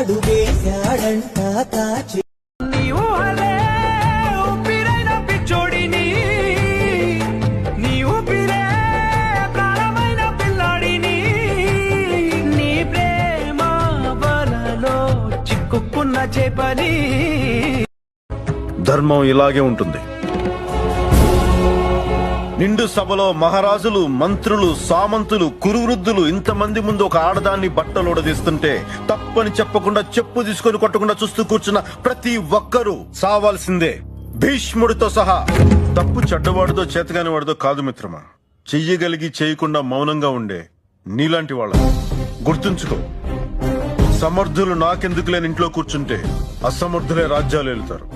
వాడు వేశాడంట కాచి ధర్మం ఇలాగే ఉంటుంది. నిండు సభలో మహారాజులు, మంత్రులు, సామంతులు, కురువృద్ధులు ఇంతమంది ముందు ఒక ఆడదాన్ని బట్టలోడదీస్తుంటే తప్పని చెప్పకుండా చెప్పు తీసుకొని కొట్టకుండా చూస్తూ కూర్చున్న ప్రతి ఒక్కరూ సావాల్సిందే, భీష్ముడితో సహా. తప్పు చెడ్డవాడితో చేతగాని వాడితో కాదు మిత్రమా, చెయ్యగలిగి చేయకుండా మౌనంగా ఉండే నీలాంటి వాళ్ళ. గుర్తుంచుకో, సమర్థులు నాకెందుకు లేని ఇంట్లో కూర్చుంటే అసమర్థులే రాజ్యాలు వెళ్తారు.